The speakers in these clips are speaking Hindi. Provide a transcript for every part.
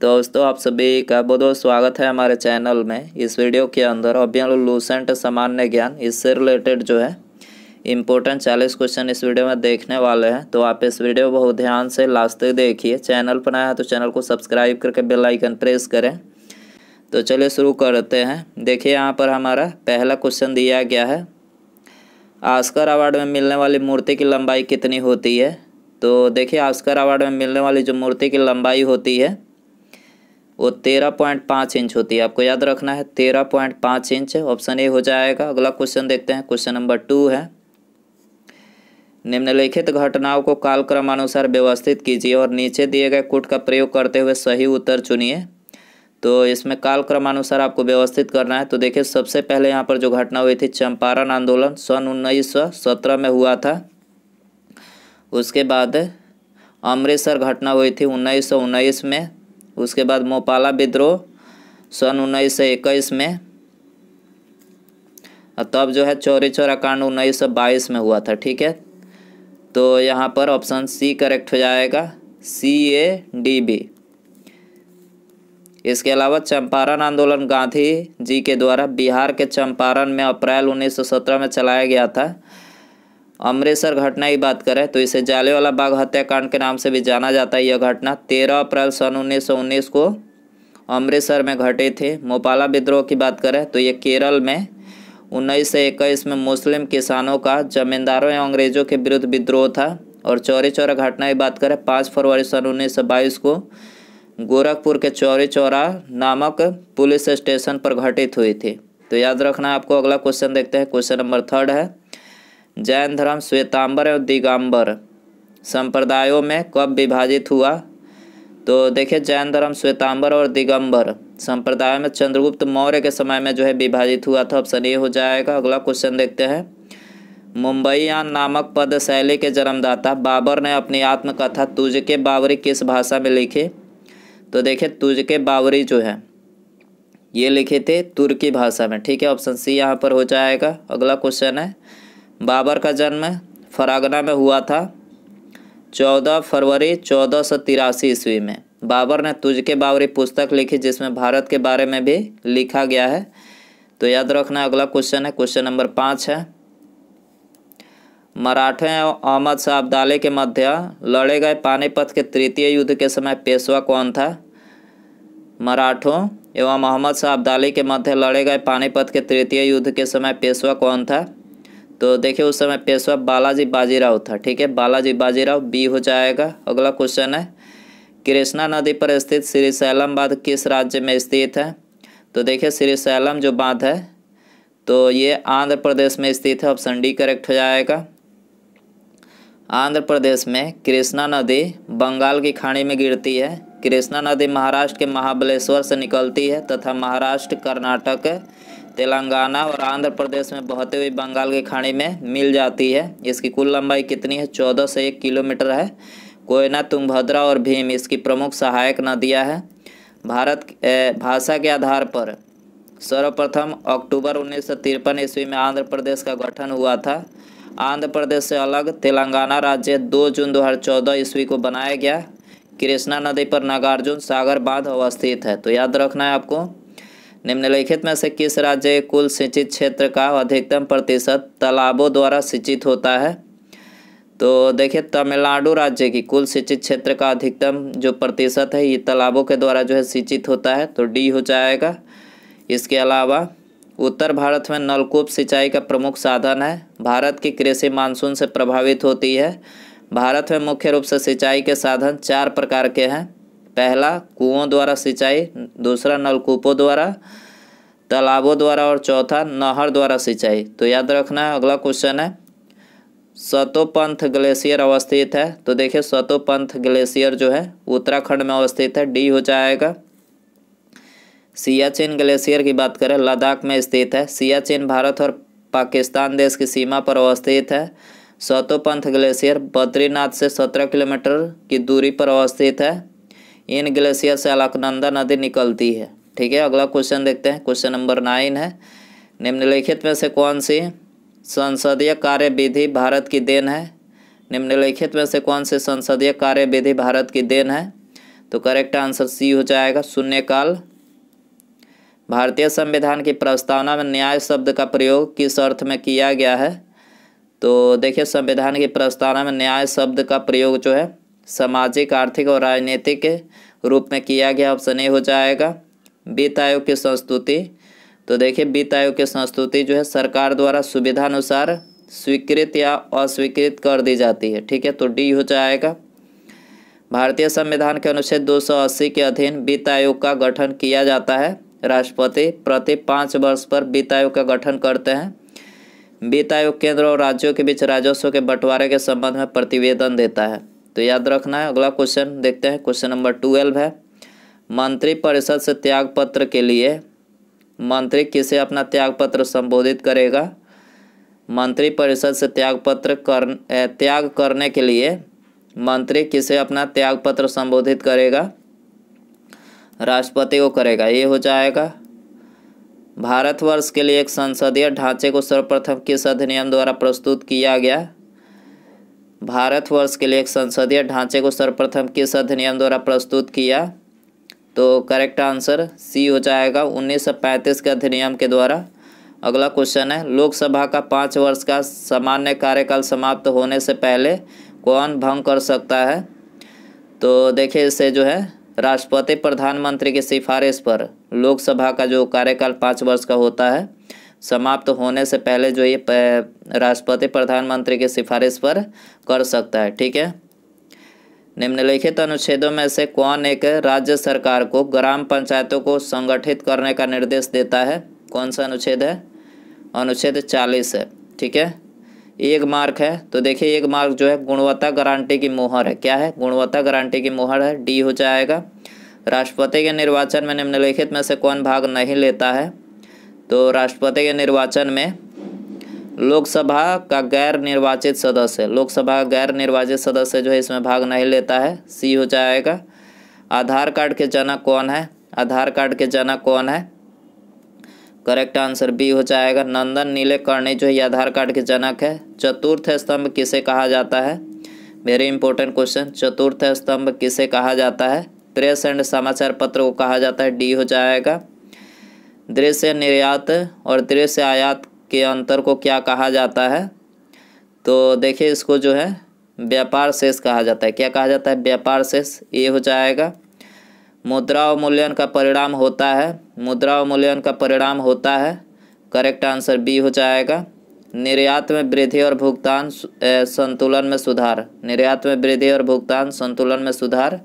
दोस्तों आप सभी का बहुत बहुत स्वागत है हमारे चैनल में। इस वीडियो के अंदर अभी हम लोग लूसेंट सामान्य ज्ञान इससे रिलेटेड जो है इम्पोर्टेंट 40 क्वेश्चन इस वीडियो में देखने वाले हैं। तो आप इस वीडियो को बहुत ध्यान से लास्ट तक देखिए। चैनल पर नया है तो चैनल को सब्सक्राइब करके बेल आइकन प्रेस करें। तो चलिए शुरू करते हैं। देखिए यहाँ पर हमारा पहला क्वेश्चन दिया गया है, ऑस्कर अवार्ड में मिलने वाली मूर्ति की लंबाई कितनी होती है। तो देखिए ऑस्कर अवार्ड में मिलने वाली जो मूर्ति की लंबाई होती है वो 13.5 इंच होती है। आपको याद रखना है 13.5 इंच। ऑप्शन ए हो जाएगा। अगला क्वेश्चन देखते हैं। क्वेश्चन नंबर 2 है, निम्नलिखित घटनाओं को कालक्रमानुसार व्यवस्थित कीजिए और नीचे दिए गए कूट का प्रयोग करते हुए सही उत्तर चुनिए। तो इसमें कालक्रमानुसार आपको व्यवस्थित करना है। तो देखिए सबसे पहले यहाँ पर जो घटना हुई थी चंपारण आंदोलन सन 1917 में हुआ था। उसके बाद अमृतसर घटना हुई थी 1919 में। उसके बाद मोपाला विद्रोह सन 1921 में। और तब जो है चौरी चौरा कांड 1922 में हुआ था। ठीक है, तो यहाँ पर ऑप्शन सी करेक्ट हो जाएगा, CADB। इसके अलावा चंपारण आंदोलन गांधी जी के द्वारा बिहार के चंपारण में अप्रैल 1917 में चलाया गया था। अमृतसर घटना की बात करें तो इसे जालियांवाला बाग हत्याकांड के नाम से भी जाना जाता है। यह घटना 13 अप्रैल सन 1919 को अमृतसर में घटी थी। मोपाला विद्रोह की बात करें तो ये केरल में 1921 में मुस्लिम किसानों का जमींदारों या अंग्रेजों के विरुद्ध विद्रोह था। और चौरी चौरा घटना की बात करें 5 फरवरी सन 1922 को गोरखपुर के चौरी चौरा नामक पुलिस स्टेशन पर घटित हुई थी। तो याद रखना है आपको। अगला क्वेश्चन देखते हैं। क्वेश्चन नंबर 3 है, जैन धर्म श्वेतांबर एवं दिगंबर संप्रदायों में कब विभाजित हुआ। तो देखिए जैन धर्म श्वेतांबर और दिगंबर संप्रदाय में चंद्रगुप्त मौर्य के समय में जो है विभाजित हुआ था। ऑप्शन ए हो जाएगा। अगला क्वेश्चन देखते हैं, मुंबईयान नामक पद शैली के जन्मदाता बाबर ने अपनी आत्मकथा तुझके बावरी किस भाषा में लिखी। तो देखिए तुझके बावरी जो है ये लिखे थे तुर्की भाषा में। ठीक है, ऑप्शन सी यहाँ पर हो जाएगा। अगला क्वेश्चन है, बाबर का जन्म फरागना में हुआ था 14 फरवरी 1483 ईस्वी में। बाबर ने तुझके बावरी पुस्तक लिखी जिसमें भारत के बारे में भी लिखा गया है। तो याद रखना। अगला क्वेश्चन है। क्वेश्चन नंबर 5 है, मराठों एवं अहमद शाह अब्दाली के मध्य लड़े गए पानीपत के तृतीय युद्ध के समय पेशवा कौन था। मराठों एवं अहमद शाह अब्दाली के मध्य लड़े गए पानीपत के तृतीय युद्ध के समय पेशवा कौन था। तो देखिए उस समय पेशवा बालाजी बाजीराव था। ठीक है, बालाजी बाजीराव, बी हो जाएगा। अगला क्वेश्चन है, कृष्णा नदी पर स्थित श्रीशैलम बांध किस राज्य में स्थित है। तो देखिए श्रीशैलम जो बांध है तो ये आंध्र प्रदेश में स्थित है। ऑप्शन डी करेक्ट हो जाएगा। आंध्र प्रदेश में कृष्णा नदी बंगाल की खाड़ी में गिरती है। कृष्णा नदी महाराष्ट्र के महाबलेश्वर से निकलती है तथा महाराष्ट्र, कर्नाटक, तेलंगाना और आंध्र प्रदेश में बहते हुए बंगाल की खाड़ी में मिल जाती है। इसकी कुल लंबाई कितनी है, 14 से 1 किलोमीटर है। कोयना, तुंगभद्रा और भीम इसकी प्रमुख सहायक नदियां हैं। भारत भाषा के आधार पर सर्वप्रथम अक्टूबर 1953 ईस्वी में आंध्र प्रदेश का गठन हुआ था। आंध्र प्रदेश से अलग तेलंगाना राज्य 2 जून 2014 ईस्वी को बनाया गया। कृष्णा नदी पर नागार्जुन सागर बांध अवस्थित है। तो याद रखना है आपको। निम्नलिखित में से किस राज्य के कुल सिंचित क्षेत्र का अधिकतम प्रतिशत तालाबों द्वारा सिंचित होता है। तो देखिए तमिलनाडु राज्य की कुल सिंचित क्षेत्र का अधिकतम जो प्रतिशत है ये तालाबों के द्वारा जो है सिंचित होता है। तो डी हो जाएगा। इसके अलावा उत्तर भारत में नलकूप सिंचाई का प्रमुख साधन है। भारत की कृषि मानसून से प्रभावित होती है। भारत में मुख्य रूप से सिंचाई के साधन 4 प्रकार के हैं। पहला कुओं द्वारा सिंचाई, दूसरा नलकूपों द्वारा, तालाबों द्वारा और चौथा नहर द्वारा सिंचाई। तो याद रखना है। अगला क्वेश्चन है, सतोपंथ ग्लेशियर अवस्थित है। तो देखिए सतोपंथ ग्लेशियर जो है उत्तराखंड में अवस्थित है। डी हो जाएगा। सियाचिन ग्लेशियर की बात करें लद्दाख में स्थित है। सियाचिन भारत और पाकिस्तान देश की सीमा पर अवस्थित है। सतोपंथ ग्लेशियर बद्रीनाथ से 17 किलोमीटर की दूरी पर अवस्थित है। इन ग्लेशियर से अलकनंदा नदी निकलती है। ठीक है, अगला क्वेश्चन देखते हैं। क्वेश्चन नंबर 9 है, निम्नलिखित में से कौन सी संसदीय कार्यविधि भारत की देन है। निम्नलिखित में से कौन सी संसदीय कार्यविधि भारत की देन है। तो करेक्ट आंसर सी हो जाएगा, शून्यकाल। भारतीय संविधान की प्रस्तावना में न्याय शब्द का प्रयोग किस अर्थ में किया गया है? तो देखिए संविधान की प्रस्तावना में न्याय शब्द का प्रयोग जो है सामाजिक, आर्थिक और राजनीतिक के रूप में किया गया। ऑप्शन ए हो जाएगा। वित्त आयोग की संस्तुति, तो देखिए वित्त आयोग की संस्तुति जो है सरकार द्वारा सुविधानुसार स्वीकृत या अस्वीकृत कर दी जाती है। ठीक है, तो डी हो जाएगा। भारतीय संविधान के अनुच्छेद 280 के अधीन वित्त आयोग का गठन किया जाता है। राष्ट्रपति प्रति 5 वर्ष पर वित्त आयोग का गठन करते हैं। वित्त आयोग केंद्र और राज्यों के बीच राजस्व के बंटवारे के संबंध में प्रतिवेदन देता है। तो याद रखना है। अगला क्वेश्चन देखते हैं, क्वेश्चन नंबर 12 है, मंत्रिपरिषद से त्यागपत्र के लिए मंत्री किसे अपना त्यागपत्र संबोधित करेगा? मंत्रिपरिषद से त्याग करने के लिए मंत्री किसे अपना त्यागपत्र संबोधित करेगा? राष्ट्रपति को करेगा, ये हो जाएगा। भारतवर्ष के लिए एक संसदीय ढांचे को सर्वप्रथम किस अधिनियम द्वारा प्रस्तुत किया गया? भारतवर्ष के लिए एक संसदीय ढांचे को सर्वप्रथम किस अधिनियम द्वारा प्रस्तुत किया? तो करेक्ट आंसर सी हो जाएगा, 1935 के अधिनियम के द्वारा। अगला क्वेश्चन है, लोकसभा का 5 वर्ष का सामान्य कार्यकाल समाप्त होने से पहले कौन भंग कर सकता है? तो देखिए इसे जो है राष्ट्रपति प्रधानमंत्री की सिफारिश पर लोकसभा का जो कार्यकाल 5 वर्ष का होता है समाप्त होने से पहले जो ये राष्ट्रपति प्रधानमंत्री की सिफारिश पर कर सकता है। ठीक है, निम्नलिखित अनुच्छेदों में से कौन एक राज्य सरकार को ग्राम पंचायतों को संगठित करने का निर्देश देता है? कौन सा अनुच्छेद है? अनुच्छेद 40 है। ठीक है, 1 मार्क है। तो देखिए 1 मार्क जो है गुणवत्ता गारंटी की मोहर है। क्या है? गुणवत्ता गारंटी की मोहर है, डी हो जाएगा। राष्ट्रपति के निर्वाचन में निम्नलिखित में से कौन भाग नहीं लेता है? तो राष्ट्रपति के निर्वाचन में लोकसभा का गैर निर्वाचित सदस्य, लोकसभा गैर निर्वाचित सदस्य जो है इसमें भाग नहीं लेता है, सी हो जाएगा। आधार कार्ड के जनक कौन है? आधार कार्ड के जनक कौन है? करेक्ट आंसर बी हो जाएगा, नंदन नीलेकर्णी जो है आधार कार्ड के जनक है। चतुर्थ स्तंभ किसे कहा जाता है? वेरी इंपॉर्टेंट क्वेश्चन, चतुर्थ स्तंभ किसे कहा जाता है? प्रेस एंड समाचार पत्र को कहा जाता है, डी हो जाएगा। दृश्य निर्यात और दृश्य आयात के अंतर को क्या कहा जाता है? तो देखिए इसको जो है व्यापार शेष कहा जाता है। क्या कहा जाता है? व्यापार शेष, ये हो जाएगा। मुद्रा अवमूल्यन का परिणाम होता है, मुद्रा अवमूल्यन का परिणाम होता है, करेक्ट आंसर बी हो जाएगा। निर्यात में वृद्धि और भुगतान संतुलन में सुधार, निर्यात में वृद्धि और भुगतान संतुलन में सुधार।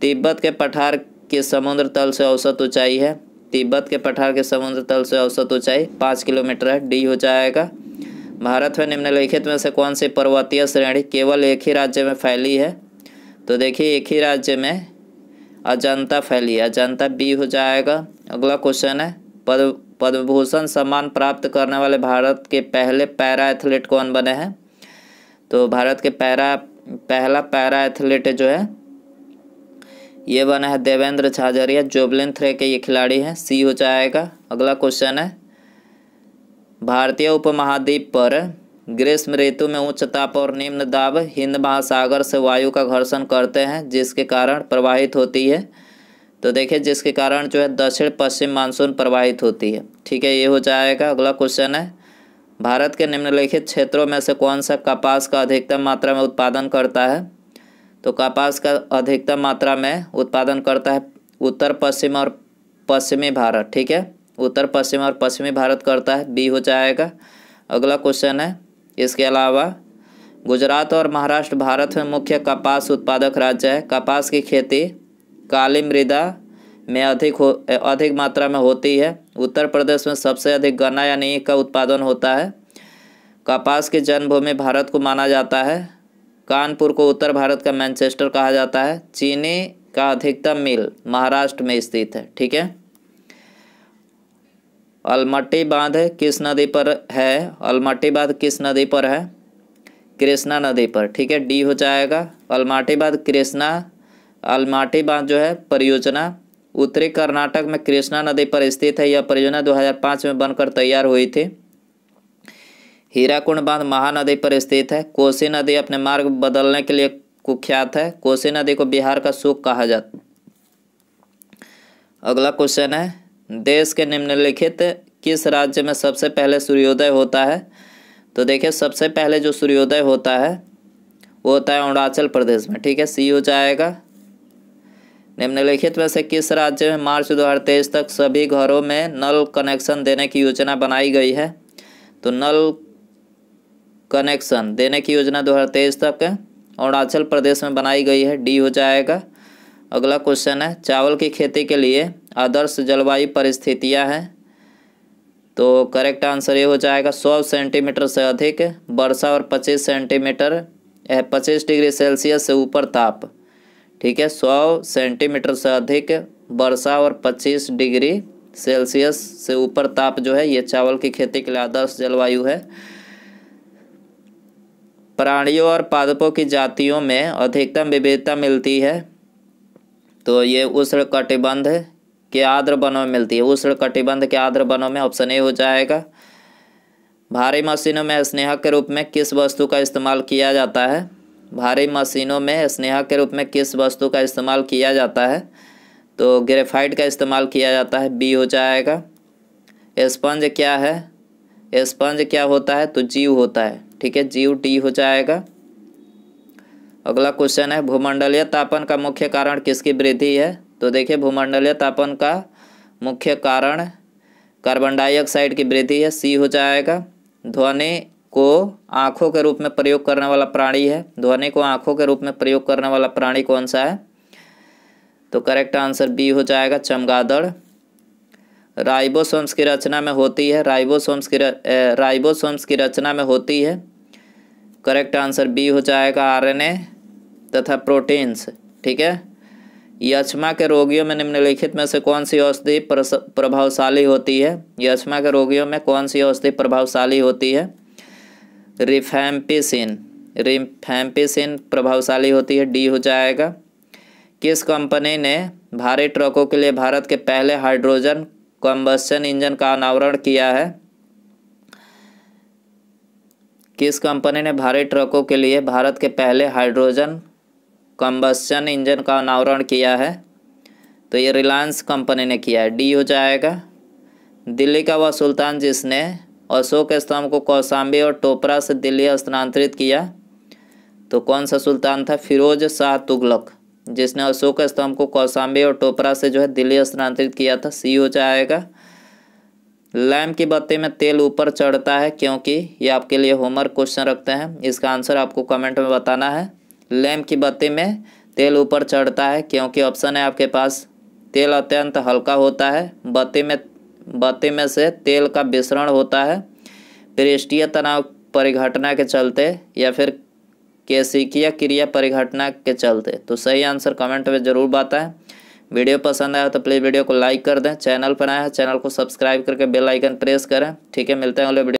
तिब्बत के पठार के समुद्र तल से औसत ऊंचाई है, तिब्बत के पठार के समुद्र तल से औसत ऊंचाई 5 किलोमीटर है, डी हो जाएगा। भारत में निम्नलिखित में से कौन सी पर्वतीय श्रेणी केवल एक ही राज्य में फैली है? तो देखिए एक ही राज्य में अजंता फैली है, अजंता, बी हो जाएगा। अगला क्वेश्चन है, पद्म भूषण सम्मान प्राप्त करने वाले भारत के पहले पैरा एथलीट कौन बने हैं? तो भारत के पहला पैरा एथलीट जो है ये बना है देवेंद्र झाझरिया, जोवलिन थ्रो के ये खिलाड़ी हैं, सी हो जाएगा। अगला क्वेश्चन है, भारतीय उपमहाद्वीप पर ग्रीष्म ऋतु में उच्च ताप और निम्न दाब हिंद महासागर से वायु का घर्षण करते हैं जिसके कारण प्रवाहित होती है। तो देखिए जिसके कारण जो है दक्षिण पश्चिम मानसून प्रवाहित होती है। ठीक है, ये हो जाएगा। अगला क्वेश्चन है, भारत के निम्नलिखित क्षेत्रों में से कौन सा कपास का अधिकतम मात्रा में उत्पादन करता है? तो कपास का अधिकतम मात्रा में उत्पादन करता है उत्तर पश्चिम और पश्चिमी भारत। ठीक है, उत्तर पश्चिम और पश्चिमी भारत करता है, बी हो जाएगा। अगला क्वेश्चन है, इसके अलावा गुजरात और महाराष्ट्र भारत में मुख्य कपास उत्पादक राज्य है। कपास की खेती काली मृदा में अधिक मात्रा में होती है। उत्तर प्रदेश में सबसे अधिक गन्ना यानी ईख का उत्पादन होता है। कपास की जन्मभूमि भारत को माना जाता है। कानपुर को उत्तर भारत का मैनचेस्टर कहा जाता है। चीनी का अधिकतम मिल महाराष्ट्र में स्थित है। ठीक है, अलमट्टी बांध किस नदी पर है? अलमट्टी बांध किस नदी पर है? कृष्णा नदी पर। ठीक है, डी हो जाएगा। अलमट्टी बांध कृष्णा, अलमट्टी बांध जो है परियोजना उत्तरी कर्नाटक में कृष्णा नदी पर स्थित है। यह परियोजना 2005 में बनकर तैयार हुई थी। हीराकुंड बांध महानदी पर स्थित है। कोसी नदी अपने मार्ग बदलने के लिए कुख्यात है। कोसी नदी को बिहार का सूख कहा जाता। अगला क्वेश्चन है, देश के निम्नलिखित किस राज्य में सबसे पहले सूर्योदय होता है? तो देखिए सबसे पहले जो सूर्योदय होता है वो होता है अरुणाचल प्रदेश में। ठीक है, सी हो जाएगा। निम्नलिखित में से किस राज्य में मार्च 2023 तक सभी घरों में नल कनेक्शन देने की योजना बनाई गई है? तो नल कनेक्शन देने की योजना 2023 तक अरुणाचल प्रदेश में बनाई गई है, डी हो जाएगा। अगला क्वेश्चन है, चावल की खेती के लिए आदर्श जलवायु परिस्थितियां हैं। तो करेक्ट आंसर ये हो जाएगा 100 सेंटीमीटर से अधिक वर्षा और 25 डिग्री सेल्सियस से ऊपर ताप। ठीक है, 100 सेंटीमीटर से अधिक वर्षा और 25 डिग्री सेल्सियस से ऊपर ताप जो है ये चावल की खेती के लिए आदर्श जलवायु है। प्राणियों और पादपों की जातियों में अधिकतम विविधता मिलती है। तो ये उष्णकटिबंध के आर्द्र वनों में मिलती है। उष्णकटिबंध के आर्द्र वनों में, ऑप्शन ए हो जाएगा। भारी मशीनों में स्नेहक के रूप में किस वस्तु का इस्तेमाल किया जाता है? भारी मशीनों में स्नेहक के रूप में किस वस्तु का इस्तेमाल किया जाता है? तो ग्रेफाइट का इस्तेमाल किया जाता है, बी हो जाएगा। स्पंज क्या है? स्पंज क्या होता है? तो जीव होता है। ठीक है, जीव, डी हो जाएगा। अगला क्वेश्चन है, भूमंडलीय तापन का मुख्य कारण किसकी वृद्धि है? तो देखिए भूमंडलीय तापन का मुख्य कारण कार्बन डाइऑक्साइड की वृद्धि है, सी हो जाएगा। ध्वनि को आँखों के रूप में प्रयोग करने वाला प्राणी है। ध्वनि को आँखों के रूप में प्रयोग करने वाला प्राणी कौन सा है? तो करेक्ट आंसर बी हो जाएगा, चमगादड़। राइबोसोम्स की रचना में होती है। राइबोसोम्स की रचना में होती है। करेक्ट आंसर बी हो जाएगा, आरएनए तथा प्रोटीन्स। ठीक है, यक्ष्मा के रोगियों में निम्नलिखित में से कौन सी औषधि प्रभावशाली होती है? यक्ष्मा के रोगियों में कौन सी औषधि प्रभावशाली होती है? रिफैम्पिसिन प्रभावशाली होती है, डी हो जाएगा। किस कंपनी ने भारी ट्रकों के लिए भारत के पहले हाइड्रोजन कंबस्शन इंजन का अनावरण किया है? किस कंपनी ने भारी ट्रकों के लिए भारत के पहले हाइड्रोजन कंबस्शन इंजन का अनावरण किया है? तो ये रिलायंस कंपनी ने किया है, डी हो जाएगा। दिल्ली का वह सुल्तान जिसने अशोक स्तंभ को कौशाम्बी और टोपरा से दिल्ली स्थानांतरित किया, तो कौन सा सुल्तान था? फिरोज शाह तुगलक, जिसने अशोक स्तंभ को कौशाम्बी और टोपरा से जो है दिल्ली स्थानांतरित किया था, सी हो जाएगा। लैंप की बत्ती में तेल ऊपर चढ़ता है क्योंकि, ये आपके लिए होमवर्क क्वेश्चन रखते हैं, इसका आंसर आपको कमेंट में बताना है। लैंप की बत्ती में तेल ऊपर चढ़ता है क्योंकि ऑप्शन है आपके पास, तेल अत्यंत हल्का होता है, बत्ती में से तेल का विसरण होता है, पृष्ठीय तनाव परिघटना के चलते, या फिर केशिकीय क्रिया परिघटना के चलते। तो सही आंसर कमेंट में ज़रूर बताएं। वीडियो पसंद आया तो प्लीज़ वीडियो को लाइक कर दें। चैनल पर आया है चैनल को सब्सक्राइब करके बेल आइकन प्रेस करें। ठीक है, मिलते हैं अगले वीडियो।